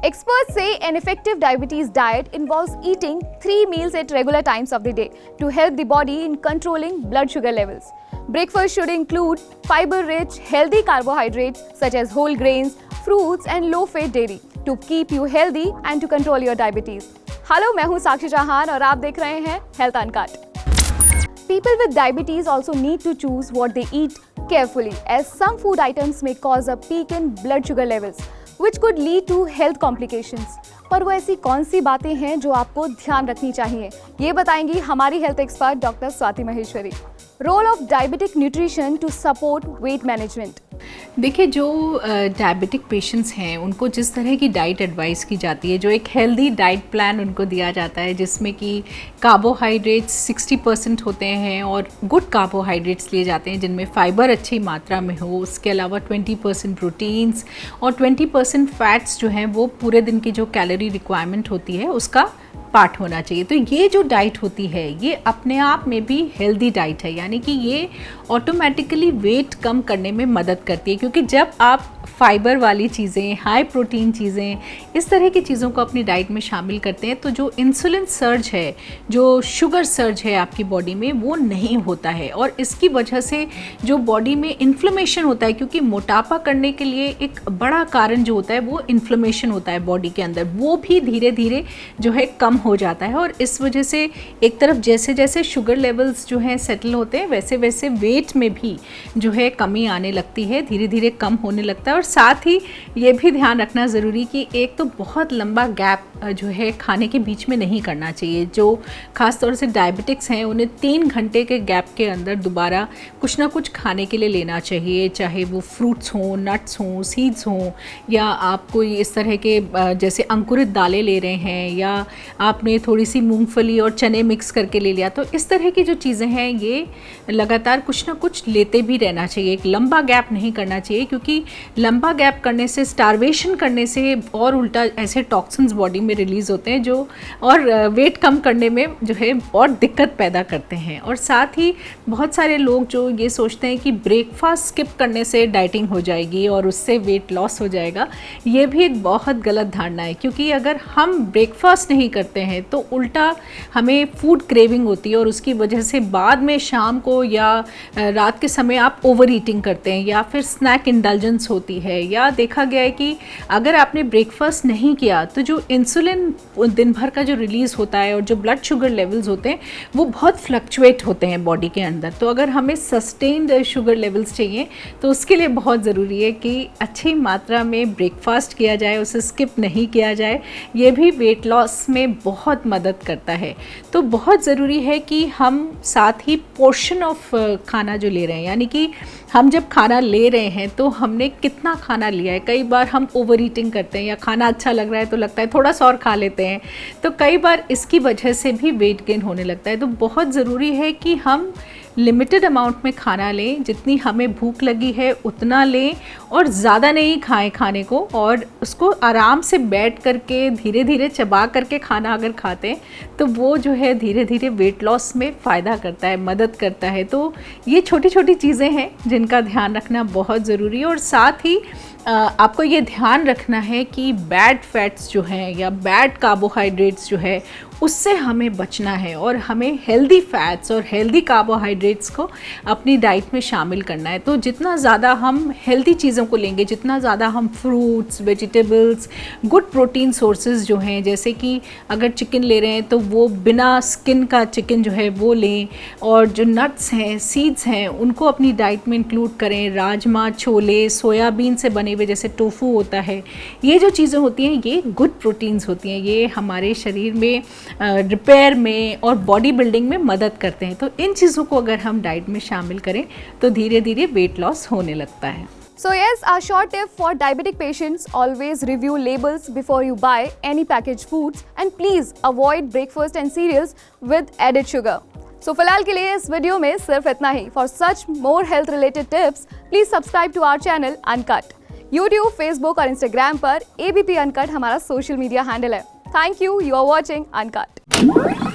Experts say an effective diabetes diet involves eating 3 meals at regular times of the day to help the body in controlling blood sugar levels. Breakfast should include fiber-rich, healthy carbohydrates such as whole grains, fruits and low-fat dairy to keep you healthy and to control your diabetes. Hello, मैं हूँ साक्षी चौहान और आप देख रहे हैं Health Uncut. People with diabetes also need to choose what they eat carefully, as some food items may cause a peak in blood sugar levels, which could lead to health complications. पर वो ऐसी कौन सी बातें हैं जो आपको ध्यान रखनी चाहिए, ये बताएंगी हमारी health expert doctor Swati Maheshwari. Role of diabetic nutrition to support weight management. देखिए, जो डायबिटिक पेशेंट्स हैं उनको जिस तरह की डाइट एडवाइस की जाती है, जो एक हेल्दी डाइट प्लान उनको दिया जाता है जिसमें कि कार्बोहाइड्रेट्स 60% होते हैं और गुड कार्बोहाइड्रेट्स लिए जाते हैं जिनमें फाइबर अच्छी मात्रा में हो, उसके अलावा 20% प्रोटीन्स और 20% फैट्स जो हैं वो पूरे दिन की जो कैलोरी रिक्वायरमेंट होती है उसका पार्ट होना चाहिए. तो ये जो डाइट होती है ये अपने आप में भी हेल्दी डाइट है, यानी कि ये ऑटोमेटिकली वेट कम करने में मदद करती है, क्योंकि जब आप फाइबर वाली चीज़ें, हाई प्रोटीन चीज़ें, इस तरह की चीज़ों को अपनी डाइट में शामिल करते हैं तो जो इंसुलिन सर्ज है, जो शुगर सर्ज है आपकी बॉडी में, वो नहीं होता है. और इसकी वजह से जो बॉडी में इन्फ्लेमेशन होता है, क्योंकि मोटापा करने के लिए एक बड़ा कारण जो होता है वो इन्फ्लेमेशन होता है बॉडी के अंदर, वो भी धीरे धीरे जो है कम हो जाता है. और इस वजह से एक तरफ जैसे जैसे शुगर लेवल्स जो हैं सेटल होते हैं वैसे वैसे वेट में भी जो है कमी आने लगती है, धीरे धीरे कम होने लगता है. और साथ ही ये भी ध्यान रखना ज़रूरी कि एक तो बहुत लंबा गैप जो है खाने के बीच में नहीं करना चाहिए. जो ख़ास तौर से डायबिटिक्स हैं उन्हें 3 घंटे के गैप के अंदर दोबारा कुछ ना कुछ खाने के लिए लेना चाहिए, चाहे वो फ्रूट्स हों, नट्स हों, सीड्स हों, या आप कोई इस तरह के जैसे अंकुरित दालें ले रहे हैं, या आपने थोड़ी सी मूंगफली और चने मिक्स करके ले लिया. तो इस तरह की जो चीज़ें हैं ये लगातार कुछ ना कुछ लेते भी रहना चाहिए. एक लंबा गैप नहीं करना चाहिए, क्योंकि लंबा गैप करने से, स्टारवेशन करने से और उल्टा ऐसे टॉक्सिन्स बॉडी में रिलीज़ होते हैं जो और वेट कम करने में जो है और दिक्कत पैदा करते हैं. और साथ ही बहुत सारे लोग जो ये सोचते हैं कि ब्रेकफास्ट स्किप करने से डाइटिंग हो जाएगी और उससे वेट लॉस हो जाएगा, ये भी एक बहुत गलत धारणा है. क्योंकि अगर हम ब्रेकफास्ट नहीं करते हैं तो उल्टा हमें फूड क्रेविंग होती है और उसकी वजह से बाद में शाम को या रात के समय आप ओवर ईटिंग करते हैं, या फिर स्नैक इंडल्जेंस होती है. या देखा गया है कि अगर आपने ब्रेकफास्ट नहीं किया तो जो इंसुलिन दिन भर का जो रिलीज़ होता है और जो ब्लड शुगर लेवल्स होते हैं वो बहुत फ्लक्चुएट होते हैं बॉडी के अंदर. तो अगर हमें सस्टेन्ड शुगर लेवल्स चाहिए तो उसके लिए बहुत ज़रूरी है कि अच्छी मात्रा में ब्रेकफास्ट किया जाए, उसे स्किप नहीं किया जाए. ये भी वेट लॉस में बहुत मदद करता है. तो बहुत ज़रूरी है कि हम साथ ही पोर्शन ऑफ खाना जो ले रहे हैं, यानी कि हम जब खाना ले रहे हैं तो हमने कितना खाना लिया है. कई बार हम ओवर ईटिंग करते हैं, या खाना अच्छा लग रहा है तो लगता है थोड़ा सा और खा लेते हैं, तो कई बार इसकी वजह से भी वेट गेन होने लगता है. तो बहुत ज़रूरी है कि हम लिमिटेड अमाउंट में खाना लें, जितनी हमें भूख लगी है उतना लें और ज़्यादा नहीं खाएं खाने को, और उसको आराम से बैठ करके धीरे धीरे चबा करके खाना अगर खाते हैं तो वो जो है धीरे धीरे वेट लॉस में फ़ायदा करता है, मदद करता है. तो ये छोटी छोटी चीज़ें हैं जिनका ध्यान रखना बहुत ज़रूरी है. और साथ ही आपको ये ध्यान रखना है कि बैड फैट्स जो हैं या बैड कार्बोहाइड्रेट्स जो है उससे हमें बचना है, और हमें हेल्दी फैट्स और हेल्दी कार्बोहाइड्रेट्स को अपनी डाइट में शामिल करना है. तो जितना ज़्यादा हम हेल्दी चीज़ों को लेंगे, जितना ज़्यादा हम fruits, vegetables, good protein sources जो हैं, जैसे कि अगर चिकन ले रहे हैं तो वो बिना स्किन का चिकन जो है वो लें, और जो नट्स हैं, सीड्स हैं, उनको अपनी डाइट में इंक्लूड करें. राजमा, छोले, सोयाबीन से बने हुए जैसे टोफू होता है, ये जो चीज़ें होती हैं ये गुड प्रोटीन्स होती हैं, ये हमारे शरीर में रिपेयर में और बॉडी बिल्डिंग में मदद करते हैं. तो इन चीज़ों को अगर हम डाइट में शामिल करें तो धीरे धीरे वेट लॉस होने लगता है. So yes, a short tip for diabetic patients: always review labels before you buy any packaged foods, and please avoid breakfast and cereals with added sugar. So फिलहाल के लिए इस वीडियो में सिर्फ इतना ही. For such more health related tips, please subscribe to our channel Uncut. YouTube, Facebook और Instagram पर ABP Uncut हमारा सोशल मीडिया हैंडल है. Thank you. You are watching Uncut.